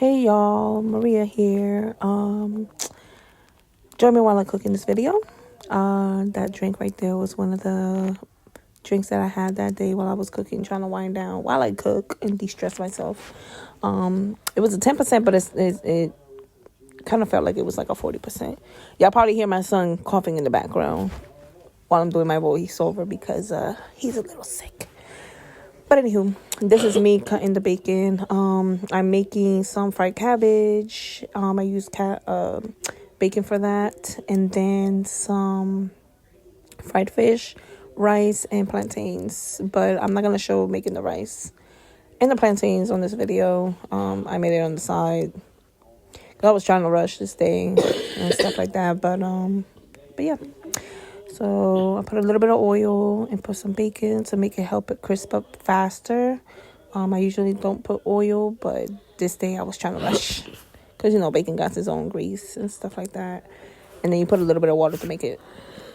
Hey y'all, Maria here. Join me while I'm cooking this video. That drink right there was one of the drinks that I had that day while I was cooking, trying to wind down while I cook and de-stress myself. It was a 10%, but it kind of felt like it was like a 40%. Y'all probably hear my son coughing in the background while I'm doing my voiceover because he's a little sick. But anywho, this is me cutting the bacon. I'm making some fried cabbage. I use bacon for that. And then some fried fish, rice, and plantains. But I'm not going to show making the rice and the plantains on this video. I made it on the side. I was trying to rush this day and stuff like that. But yeah. So I put a little bit of oil and put some bacon to help it crisp up faster. I usually don't put oil, but this day I was trying to rush because, bacon got its own grease and stuff like that. And then you put a little bit of water to make it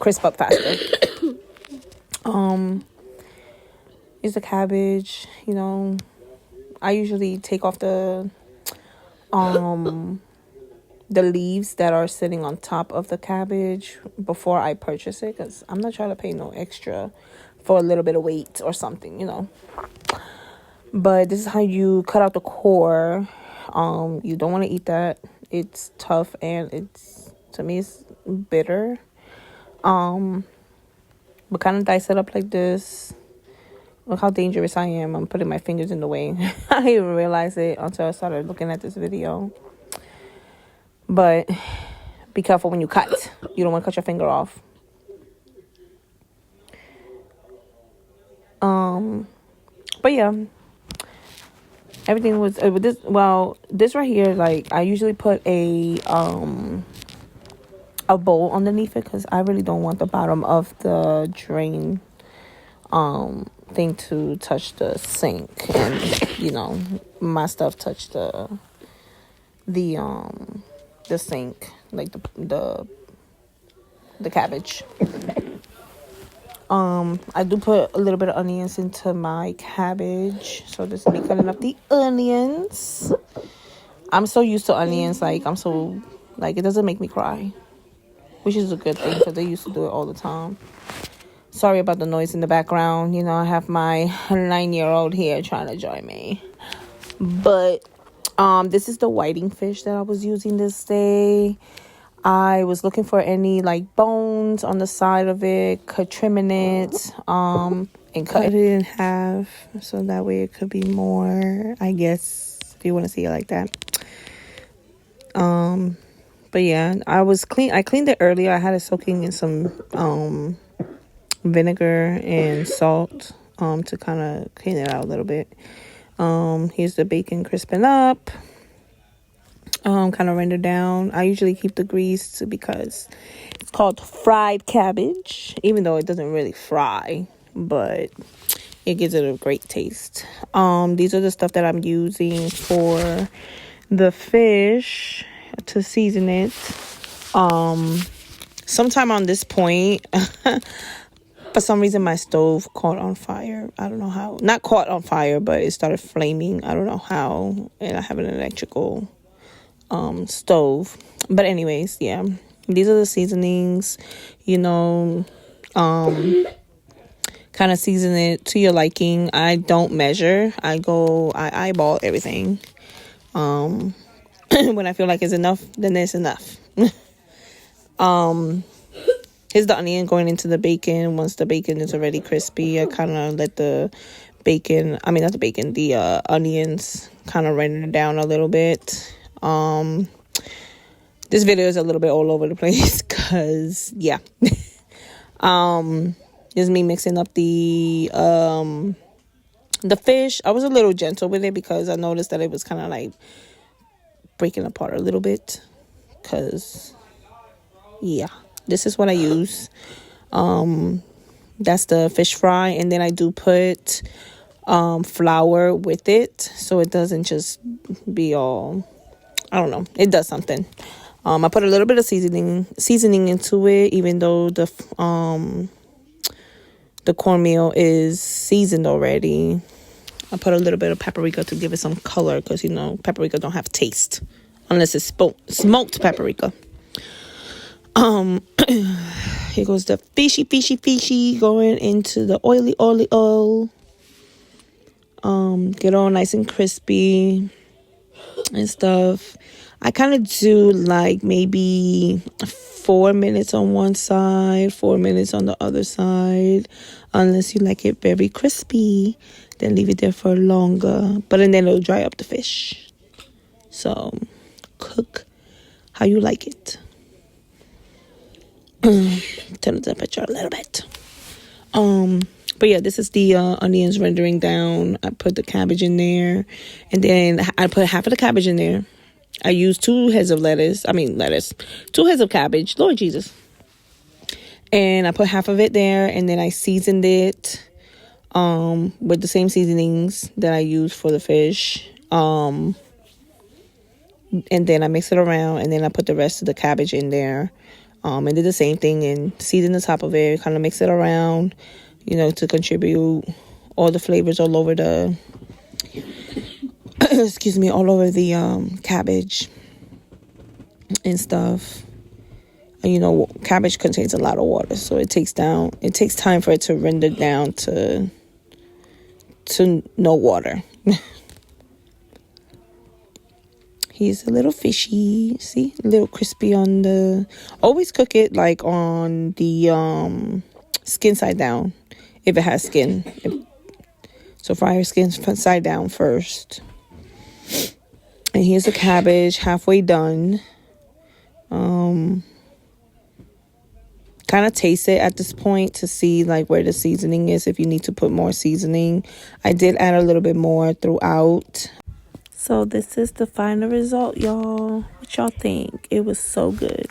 crisp up faster. Here's the cabbage. I usually take off the leaves that are sitting on top of the cabbage before I purchase it, because I'm not trying to pay no extra for a little bit of weight or something, But this is how you cut out the core. You don't want to eat that. It's tough and to me it's bitter. But kind of dice it up like this. Look how dangerous I am. I'm putting my fingers in the way. I didn't even realize it until I started looking at this video. But be careful when you cut. You don't want to cut your finger off. But yeah, everything was with this. Well, this right here, like I usually put a bowl underneath it because I really don't want the bottom of the drain thing to touch the sink, and my stuff touched the sink, like the cabbage. I do put a little bit of onions into my cabbage, so this is me cutting up the onions. I'm so used to onions, it doesn't make me cry, which is a good thing because they used to do it all the time. Sorry about the noise in the background. I have my 9-year-old here trying to join me, but this is the whiting fish that I was using this day. I was looking for any bones on the side of it, trimming it, and cut it in half so that way it could be more, I guess, if you want to see it like that. But yeah, I cleaned it earlier. I had it soaking in some vinegar and salt to kind of clean it out a little bit. Here's the bacon crisping up. Kind of render down. I usually keep the grease because it's called fried cabbage, even though it doesn't really fry, but it gives it a great taste. These are the stuff that I'm using for the fish to season it. Sometime on this point, for some reason my stove caught on fire. I don't know how. Not caught on fire, but it started flaming. I don't know how. And I have an electrical stove. But anyways, yeah, these are the seasonings. Kind of season it to your liking. I don't measure. I eyeball everything. When I feel like it's enough, then it's enough. Here's the onion going into the bacon. Once the bacon is already crispy, I kind of let the onions kind of render down a little bit. This video is a little bit all over the place because yeah. This is me mixing up the fish. I was a little gentle with it because I noticed that it was kind of breaking apart a little bit, because yeah, this is what I use. That's the fish fry, and then I do put flour with it so it doesn't just be all, I don't know, it does something. I put a little bit of seasoning into it, even though the cornmeal is seasoned already. I put a little bit of paprika to give it some color because, you know, paprika don't have taste unless it's smoked paprika. Here goes the fishy going into the oily oil. Get all nice and crispy and stuff. I kind of do like maybe 4 minutes on one side, 4 minutes on the other side. Unless you like it very crispy, then leave it there for longer. But then it'll dry up the fish. So cook how you like it. Turn the temperature a little bit. But yeah, this is the onions rendering down. I put the cabbage in there, and then I put half of the cabbage in there. I used 2 heads of lettuce. 2 heads of cabbage. Lord Jesus. And I put half of it there, and then I seasoned it with the same seasonings that I used for the fish. And then I mix it around, and then I put the rest of the cabbage in there. And did the same thing and season the top of it, kind of mix it around, you know, to contribute all the flavors all over the, all over the cabbage and stuff. And, you know, cabbage contains a lot of water, so it takes time for it to render down to no water. He's a little fishy. See, a little crispy on the. Always cook it like on the skin side down, if it has skin. So fry your skin side down first. And here's the cabbage, halfway done. Kind of taste it at this point to see like where the seasoning is. If you need to put more seasoning, I did add a little bit more throughout. So this is the final result, y'all. What y'all think? It was so good.